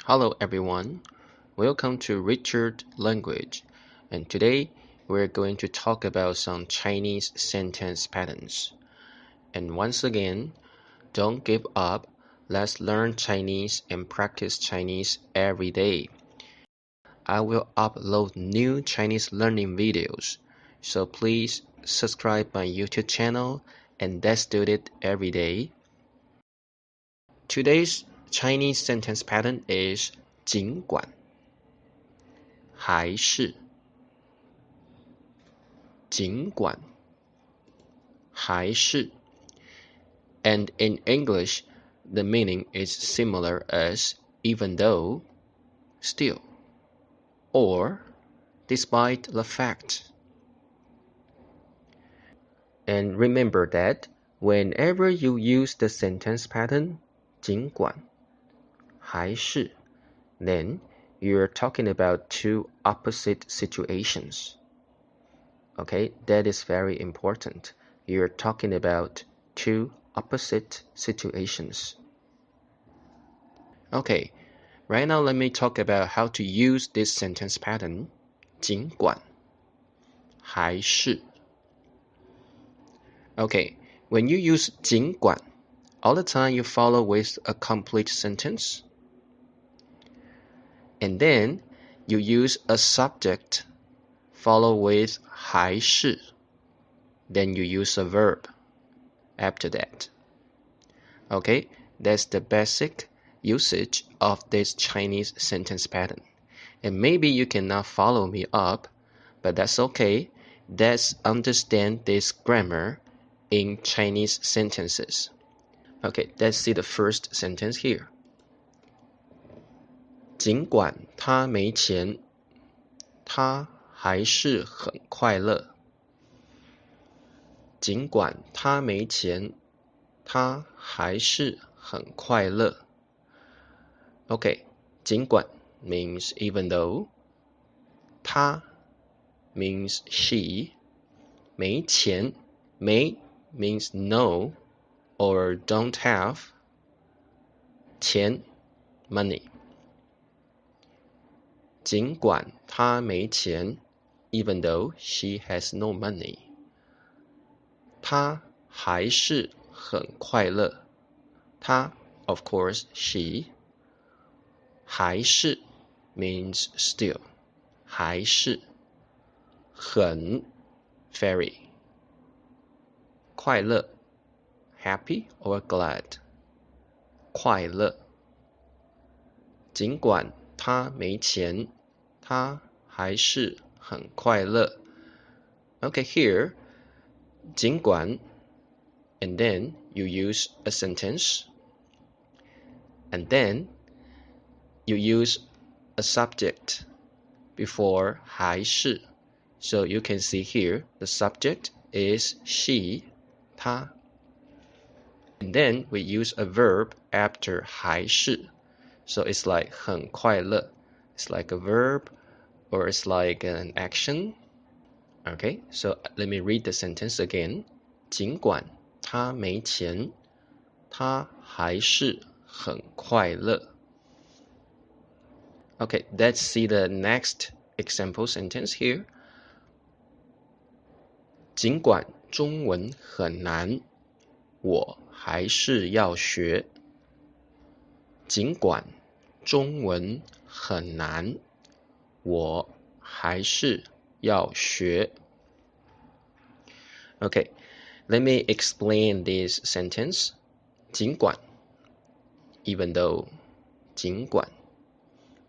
Hello everyone, welcome to Richard Language, and today we're going to talk about some Chinese sentence patterns. And once again, don't give up, let's learn Chinese and practice Chinese every day. I will upload new Chinese learning videos, so please subscribe my YouTube channel and let's do it every day. Today's Chinese sentence pattern is 尽管还是尽管还是 and in English the meaning is similar as even though, still, or despite the fact. And remember that whenever you use the sentence pattern 尽管还是 then you're talking about two opposite situations. Okay, that is very important. You're talking about two opposite situations. Okay, right now let me talk about how to use this sentence pattern. 尽管还是 Okay, when you use 尽管, all the time you follow with a complete sentence. And then you use a subject, follow with 还是. Then you use a verb after that. Okay, that's the basic usage of this Chinese sentence pattern. And maybe you cannot follow me up, but that's okay. Let's understand this grammar in Chinese sentences. Okay, let's see the first sentence here. 尽管他没钱，他还是很快乐。尽管他没钱，他还是很快乐。Okay, 尽管 means even though. 他 means she. 没钱 没 means no or don't have. 钱 money. 尽管他没钱 even though she has no money. 她还是很快乐。她 of course she. 还是 means still. 还是很 very. 快乐 happy or glad. 快乐。尽管他没钱，他还是很快乐。Okay, here, 尽管 and then you use a sentence, and then you use a subject before 还是. So you can see here the subject is she, 她. And then we use a verb after 还是. So it's like 很快乐. It's like a verb or it's like an action. Okay, so let me read the sentence again. 尽管他没钱，他还是很快乐。Okay, let's see the next example sentence here. 尽管中文很难，我还是要学。尽管中文很难，我还是要学。Okay, let me explain this sentence. 尽管 even though 尽管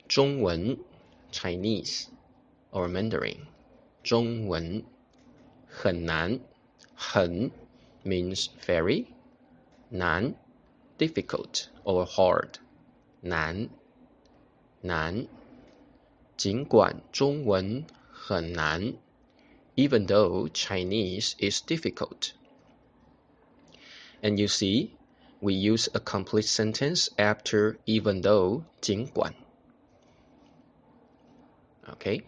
中文 Chinese or Mandarin 中文很难很 means very 难 difficult or hard 难难尽管中文很难 even though Chinese is difficult. And you see, we use a complete sentence after even though 尽管 Okay,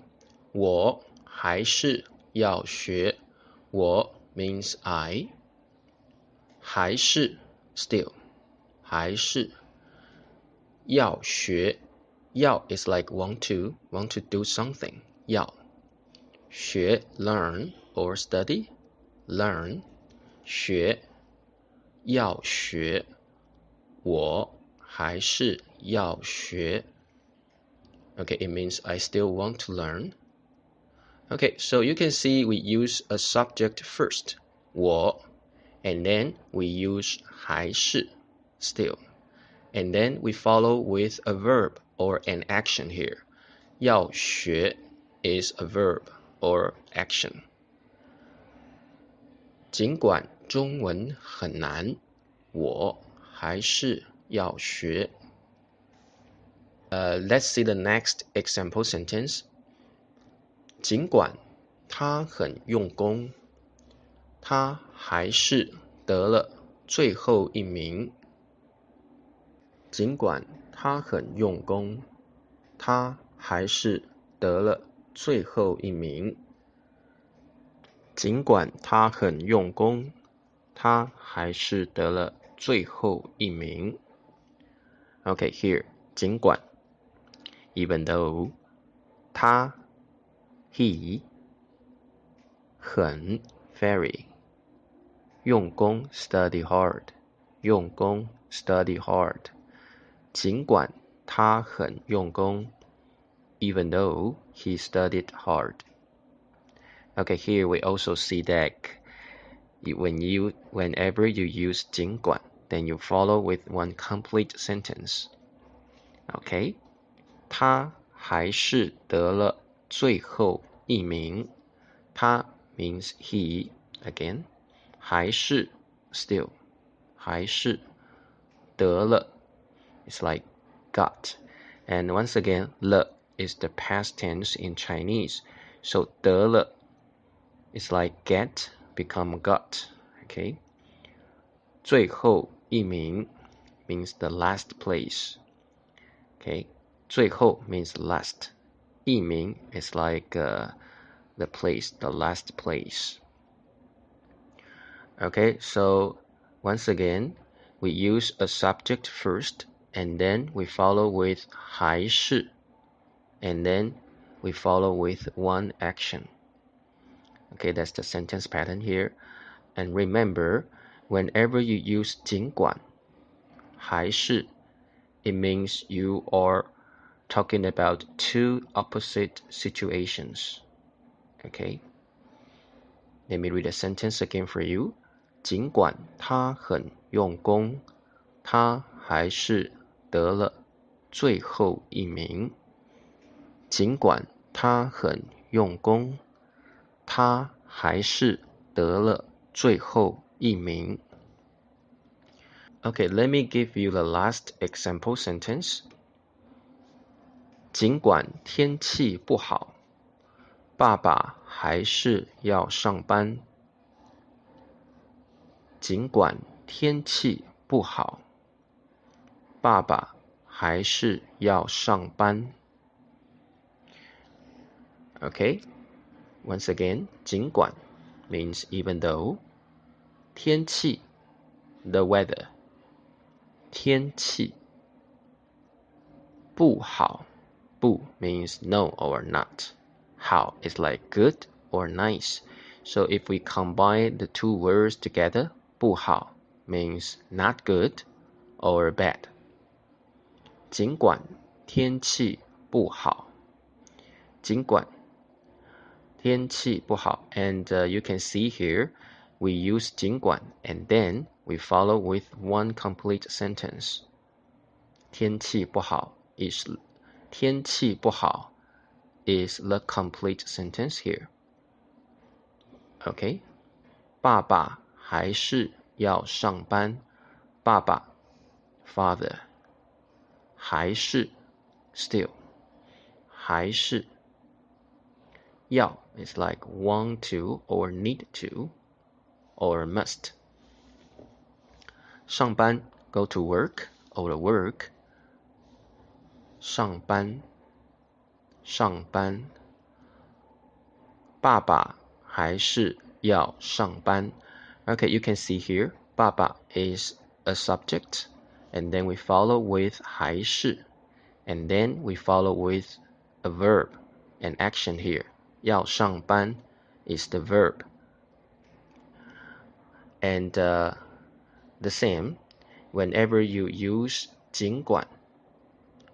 我还是要学。我 means I. 还是 still. 还是要学要 is like want to do something. 要学 learn or study. Learn 学要学我还是要学 Okay, it means I still want to learn. Okay, so you can see we use a subject first, 我 and then we use 还是 still. And then we follow with a verb or an action here. 要学 is a verb or action. 尽管中文很难，我还是要学。Let's see the next example sentence. 尽管他很用功，他还是得了最后一名。尽管他很用功，他还是得了最后一名。尽管他很用功，他还是得了最后一名。Okay, here, 尽管 even though 他 he 很 very 用功 study hard 用功 study hard 尽管他很用功 even though he studied hard. Okay, here we also see that whenever you use 尽管 then you follow with one complete sentence. Okay, 他还是得了最后一名。他 means he again. 还是 still. 还是得了 it's like got. And once again, 了 is the past tense in Chinese. So 得了 is like get become got. Okay. 最后一名 means the last place. Okay. 最后 means last. 一名 is like the place, the last place. Okay, so once again, we use a subject first, and then we follow with 还是, and then we follow with one action. Okay, that's the sentence pattern here. And remember, whenever you use 尽管, 还是, it means you are talking about two opposite situations. Okay, let me read the sentence again for you. 尽管他很用功，他还是得了最后一名。尽管他很用功，他还是得了最后一名。Okay, let me give you the last example sentence. 尽管天气不好，爸爸还是要上班。尽管天气不好，爸爸还是要上班。Okay, once again, 尽管 means even though. 天气 the weather. 天气不好 不 means no or not. 好 is like good or nice. So if we combine the two words together, 不好 means not good or bad. 尽管天气不好，尽管天气不好 and you can see here, we use 尽管 and then we follow with one complete sentence. 天气不好 is 天气不好 is the complete sentence here. Okay, 爸爸还是要上班。爸爸 father 还是 still 还是要 is like want to or need to or must. 上班 go to work or work. 上班上班。爸爸还是要上班。Okay, you can see here, 爸爸 is a subject, and then we follow with 还是。and then we follow with a verb, an action here. 要上班 is the verb. And the same, whenever you use 尽管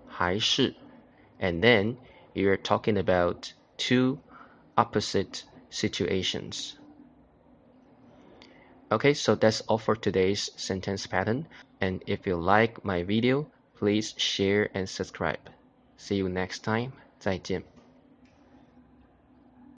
还是 and then you're talking about two opposite situations. Okay, so that's all for today's sentence pattern. And if you like my video, please share and subscribe. See you next time. 再见。